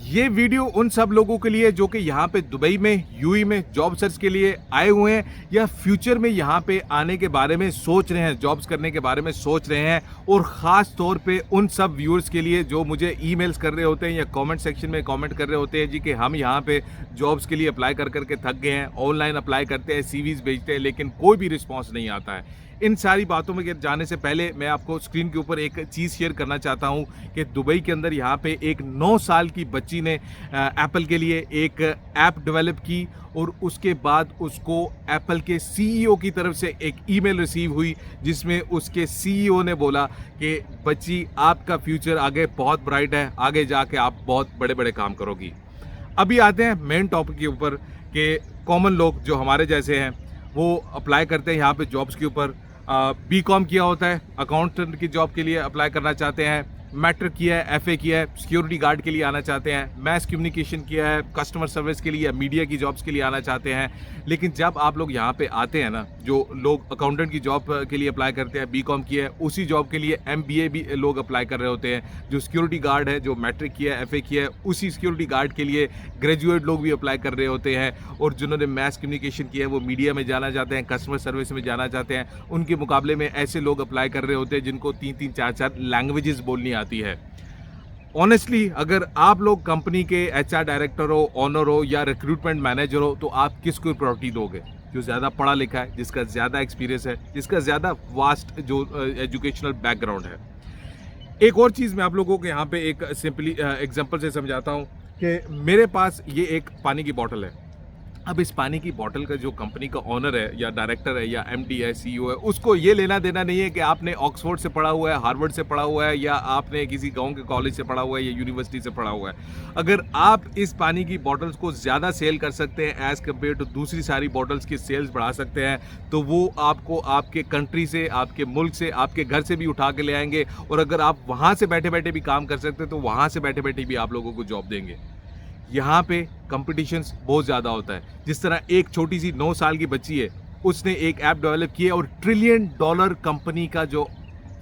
ये वीडियो उन सब लोगों के लिए जो कि यहाँ पे दुबई में यूएई में जॉब सर्च के लिए आए हुए हैं या फ्यूचर में यहाँ पे आने के बारे में सोच रहे हैं, जॉब्स करने के बारे में सोच रहे हैं, और ख़ास तौर पे उन सब व्यूअर्स के लिए जो मुझे ईमेल्स कर रहे होते हैं या कमेंट सेक्शन में कमेंट कर रहे होते हैं जी कि हम यहाँ पे जॉब्स के लिए अप्लाई कर करके थक गए हैं, ऑनलाइन अप्लाई करते हैं, सीवीज़ भेजते हैं लेकिन कोई भी रिस्पॉन्स नहीं आता है। इन सारी बातों में जाने से पहले मैं आपको स्क्रीन के ऊपर एक चीज़ शेयर करना चाहता हूं कि दुबई के अंदर यहाँ पे एक 9 साल की बच्ची ने एप्पल के लिए एक ऐप डेवलप की और उसके बाद उसको एप्पल के सीईओ की तरफ से एक ईमेल रिसीव हुई जिसमें उसके सीईओ ने बोला कि बच्ची आपका फ्यूचर आगे बहुत ब्राइट है, आगे जाके आप बहुत बड़े बड़े काम करोगी। अभी आते हैं मेन टॉपिक के ऊपर कि कॉमन लोग जो हमारे जैसे हैं वो अप्लाई करते हैं यहाँ पे जॉब्स के ऊपर। बीकॉम किया होता है, अकाउंटेंट की जॉब के लिए अप्लाई करना चाहते हैं, मैट्रिक किया है, एफए किया है, सिक्योरिटी गार्ड के लिए आना चाहते हैं, मैस कम्युनिकेशन किया है, कस्टमर सर्विस के लिए या मीडिया की जॉब्स के लिए आना चाहते हैं। लेकिन जब आप लोग यहाँ पे आते हैं ना, जो लोग अकाउंटेंट की जॉब के लिए अप्लाई करते हैं, बीकॉम किया है, उसी जॉब के लिए एमबीए भी लोग अप्लाई कर रहे होते हैं। जो सिक्योरिटी गार्ड है, जो मैट्रिक किया है, एफए किया है, उसी सिक्योरिटी गार्ड के लिए ग्रेजुएट लोग भी अप्लाई कर रहे होते हैं। और जिन्होंने मैस कम्युनिकेशन किया है वो मीडिया में जाना चाहते हैं, कस्टमर सर्विस में जाना चाहते हैं, उनके मुकाबले में ऐसे लोग अप्लाई कर रहे होते हैं जिनको 3-3, 4-4 लैंग्वेजेस बोलनी आती है। ऑनेस्टली अगर आप लोग कंपनी के एचआर डायरेक्टर हो, ऑनर हो या रिक्रूटमेंट मैनेजर हो तो आप किसको प्रायोरिटी दोगे? जो ज़्यादा पढ़ा लिखा है, जिसका ज़्यादा एक्सपीरियंस है, जिसका ज़्यादा वास्ट जो एजुकेशनल बैकग्राउंड है। एक और चीज़ मैं आप लोगों को यहाँ पे एक सिंपली एग्जांपल से समझाता हूँ कि मेरे पास ये एक पानी की बोतल है। अब इस पानी की बोतल का जो कंपनी का ऑनर है या डायरेक्टर है या एमडी है, सीईओ है, उसको ये लेना देना नहीं है कि आपने ऑक्सफोर्ड से पढ़ा हुआ है, हार्वर्ड से पढ़ा हुआ है या आपने किसी गांव के कॉलेज से पढ़ा हुआ है या यूनिवर्सिटी से पढ़ा हुआ है। अगर आप इस पानी की बोतल्स को ज़्यादा सेल कर सकते हैं एज़ कम्पेयर टू दूसरी सारी बोतल्स की सेल्स बढ़ा सकते हैं तो वो आपको आपके कंट्री से, आपके मुल्क से, आपके घर से भी उठा के ले आएंगे। और अगर आप वहाँ से बैठे बैठे भी काम कर सकते हैं तो वहाँ से बैठे बैठे भी आप लोगों को जॉब देंगे। यहाँ पे कंपटीशंस बहुत ज़्यादा होता है। जिस तरह एक छोटी सी 9 साल की बच्ची है, उसने एक ऐप डेवलप की है और $1 ट्रिलियन कंपनी का जो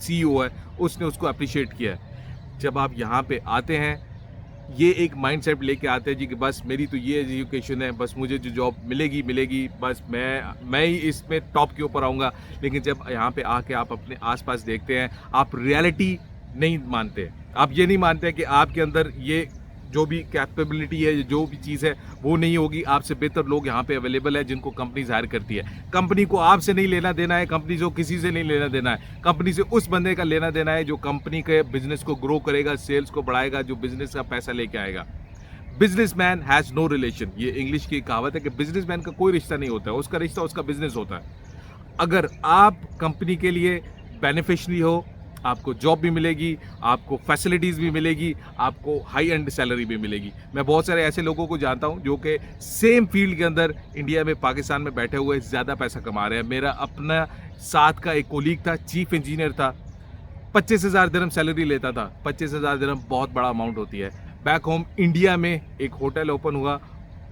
सीईओ है उसने उसको अप्रिशिएट किया है। जब आप यहाँ पे आते हैं ये एक माइंडसेट लेके आते हैं जी कि बस मेरी तो ये एजुकेशन है, बस मुझे जो जॉब मिलेगी, बस मैं ही इसमें टॉप के ऊपर आऊँगा। लेकिन जब यहाँ पे आके आप अपने आसपास देखते हैं, आप रियलिटी नहीं मानते। आप ये नहीं मानते कि आपके अंदर ये जो भी कैपेबिलिटी है, जो भी चीज़ है वो नहीं होगी। आपसे बेहतर लोग यहाँ पे अवेलेबल है जिनको कंपनी हायर करती है। कंपनी को आपसे नहीं लेना देना है, कंपनी को किसी से नहीं लेना देना है। कंपनी से उस बंदे का लेना देना है जो कंपनी के बिजनेस को ग्रो करेगा, सेल्स को बढ़ाएगा, जो बिजनेस का पैसा लेके आएगा। बिजनेसमैन हैज़ नो रिलेशन, ये इंग्लिश की कहावत है कि बिजनेसमैन का कोई रिश्ता नहीं होता है, उसका रिश्ता उसका बिजनेस होता है। अगर आप कंपनी के लिए बेनिफिशरी हो, आपको जॉब भी मिलेगी, आपको फैसिलिटीज़ भी मिलेगी, आपको हाई एंड सैलरी भी मिलेगी। मैं बहुत सारे ऐसे लोगों को जानता हूं जो कि सेम फील्ड के अंदर इंडिया में, पाकिस्तान में बैठे हुए ज़्यादा पैसा कमा रहे हैं। मेरा अपना साथ का एक कोलीग था, चीफ इंजीनियर था, 25,000 दिरहम सैलरी लेता था। 25,000 दिरहम बहुत बड़ा अमाउंट होती है। बैक होम इंडिया में एक होटल ओपन हुआ,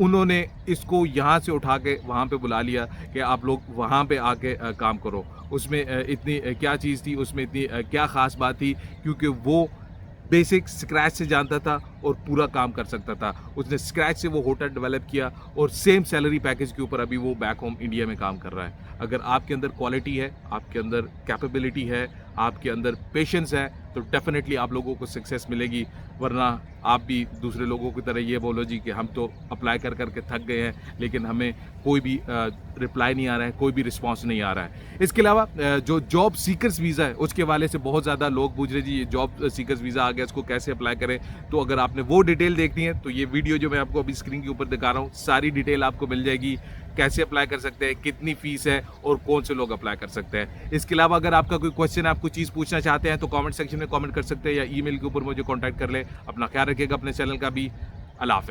उन्होंने इसको यहाँ से उठा के वहाँ पे बुला लिया कि आप लोग वहाँ पे आके काम करो। उसमें इतनी क्या चीज़ थी, उसमें इतनी क्या ख़ास बात थी, क्योंकि वो बेसिक स्क्रैच से जानता था और पूरा काम कर सकता था। उसने स्क्रैच से वो होटल डेवलप किया और सेम सैलरी पैकेज के ऊपर अभी वो बैक होम इंडिया में काम कर रहा है। अगर आपके अंदर क्वालिटी है, आपके अंदर कैपेबिलिटी है, आपके अंदर पेशेंस है तो डेफिनेटली आप लोगों को सक्सेस मिलेगी। वरना आप भी दूसरे लोगों की तरह ये बोलो जी कि हम तो अप्लाई कर करके थक गए हैं लेकिन हमें कोई भी रिप्लाई नहीं आ रहा है, कोई भी रिस्पांस नहीं आ रहा है। इसके अलावा जो जॉब सीकर्स वीज़ा है उसके वाले से बहुत ज़्यादा लोग पूछ रहे जी ये जॉब सीकर्स वीज़ा आ गया, इसको कैसे अप्लाई करें। तो अगर आपने वो डिटेल देखनी है तो ये वीडियो जो मैं आपको अभी स्क्रीन के ऊपर दिखा रहा हूँ, सारी डिटेल आपको मिल जाएगी। कैसे अप्लाई कर सकते हैं, कितनी फीस है और कौन से लोग अप्लाई कर सकते हैं। इसके अलावा अगर आपका कोई क्वेश्चन, आप कोई चीज़ पूछना चाहते हैं तो कमेंट सेक्शन में कमेंट कर सकते हैं या ईमेल के ऊपर मुझे कांटेक्ट कर ले। अपना ख्याल रखिएगा, अपने चैनल का भी। अल्लाह हाफ़िज़।